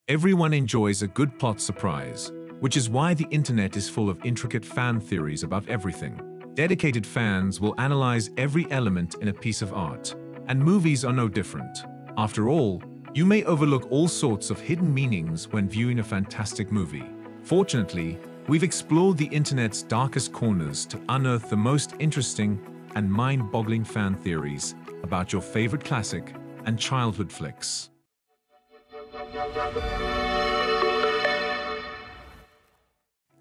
Everyone enjoys a good plot surprise, which is why the internet is full of intricate fan theories about everything. Dedicated fans will analyze every element in a piece of art, and movies are no different. After all, you may overlook all sorts of hidden meanings when viewing a fantastic movie. Fortunately, we've explored the internet's darkest corners to unearth the most interesting and mind-boggling fan theories about your favorite classic and childhood flicks.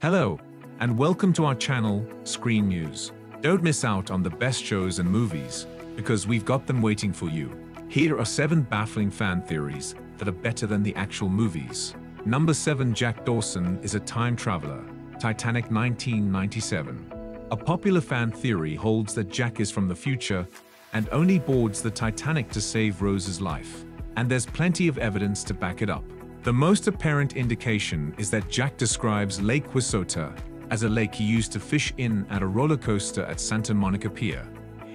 Hello, and welcome to our channel, Screen News. Don't miss out on the best shows and movies, because we've got them waiting for you. Here are 7 baffling fan theories that are better than the actual movies. Number 7. Jack Dawson is a time traveler. Titanic 1997. A popular fan theory holds that Jack is from the future and only boards the Titanic to save Rose's life. And there's plenty of evidence to back it up. The most apparent indication is that Jack describes Lake Wissota as a lake he used to fish in at a roller coaster at Santa Monica Pier,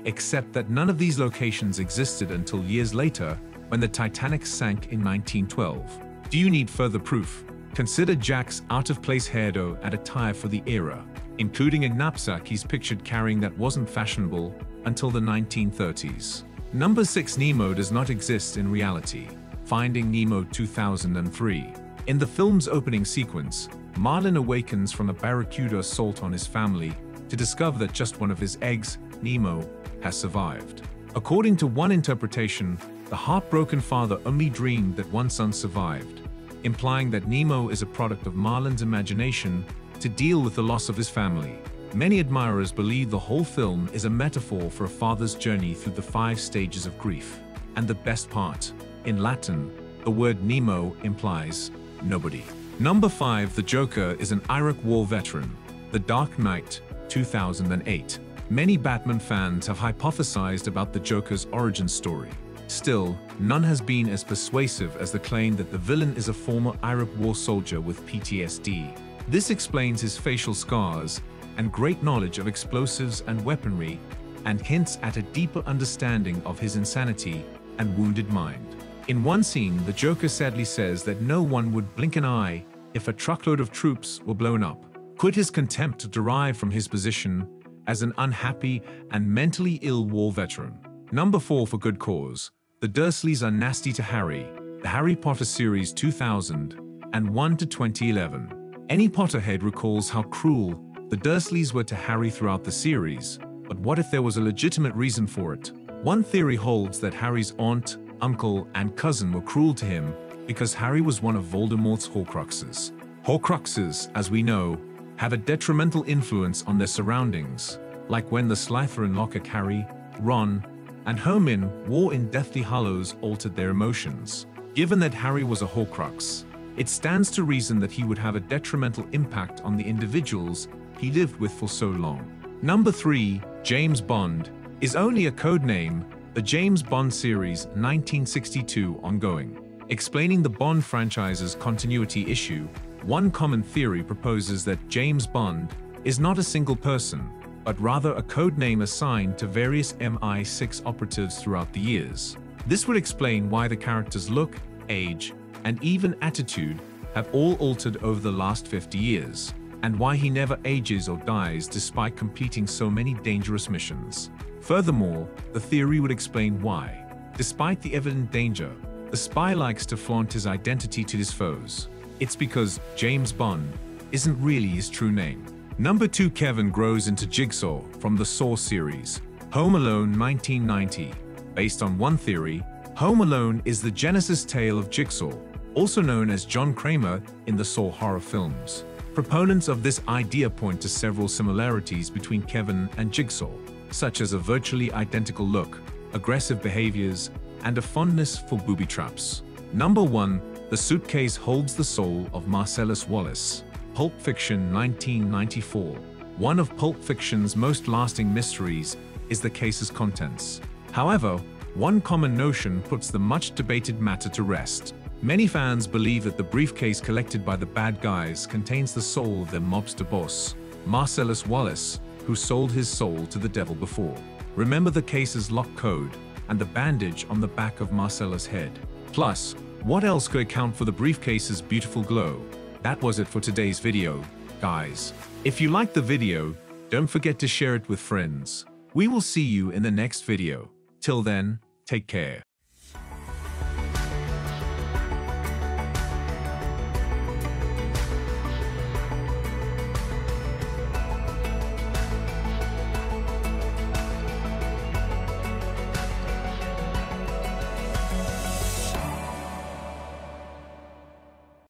except that none of these locations existed until years later when the Titanic sank in 1912. Do you need further proof? Consider Jack's out-of-place hairdo and attire for the era, including a knapsack he's pictured carrying that wasn't fashionable until the 1930s. Number 6. Nemo does not exist in reality. Finding Nemo 2003. In the film's opening sequence, Marlin awakens from a barracuda assault on his family to discover that just one of his eggs, Nemo, has survived. According to one interpretation, the heartbroken father only dreamed that one son survived, implying that Nemo is a product of Marlin's imagination to deal with the loss of his family. Many admirers believe the whole film is a metaphor for a father's journey through the 5 stages of grief. And the best part, in Latin, the word Nemo implies nobody. Number 5. The Joker is an Iraq War veteran. The Dark Knight 2008. Many Batman fans have hypothesized about the Joker's origin story. Still, none has been as persuasive as the claim that the villain is a former Iraq War soldier with PTSD. This explains his facial scars and great knowledge of explosives and weaponry, and hints at a deeper understanding of his insanity and wounded mind. In one scene, the Joker sadly says that no one would blink an eye if a truckload of troops were blown up. Could his contempt derive from his position as an unhappy and mentally ill war veteran? Number 4. For good cause. The Dursleys are nasty to Harry. The Harry Potter series 2001 to 2011. Any Potterhead recalls how cruel the Dursleys were to Harry throughout the series, but what if there was a legitimate reason for it? One theory holds that Harry's aunt, uncle, and cousin were cruel to him because Harry was one of Voldemort's Horcruxes. Horcruxes, as we know, have a detrimental influence on their surroundings, like when the Slytherin locket Harry, Ron, and Hermione wore in Deathly Hallows altered their emotions. Given that Harry was a Horcrux, it stands to reason that he would have a detrimental impact on the individuals he lived with for so long. Number 3. James Bond is only a code name. The James Bond series 1962 ongoing. Explaining the Bond franchise's continuity issue, one common theory proposes that James Bond is not a single person, but rather a code name assigned to various MI6 operatives throughout the years. This would explain why the character's look, age, and even attitude have all altered over the last 50 years, and why he never ages or dies despite completing so many dangerous missions. Furthermore, the theory would explain why, despite the evident danger, the spy likes to flaunt his identity to his foes. It's because James Bond isn't really his true name. Number 2. Kevin grows into Jigsaw from the Saw series. Home Alone 1990. Based on one theory, Home Alone is the Genesis tale of Jigsaw, also known as John Kramer in the Saw horror films. Proponents of this idea point to several similarities between Kevin and Jigsaw, such as a virtually identical look, aggressive behaviors, and a fondness for booby traps. Number 1. The suitcase holds the soul of Marcellus Wallace. Pulp Fiction 1994. One of Pulp Fiction's most lasting mysteries is the case's contents. However, one common notion puts the much-debated matter to rest. Many fans believe that the briefcase collected by the bad guys contains the soul of their mobster boss, Marcellus Wallace, who sold his soul to the devil before. Remember the case's lock code and the bandage on the back of Marcellus' head. Plus, What else could account for the briefcase's beautiful glow? That was it for today's video, guys. If you liked the video, don't forget to share it with friends. We will see you in the next video. Till then, take care.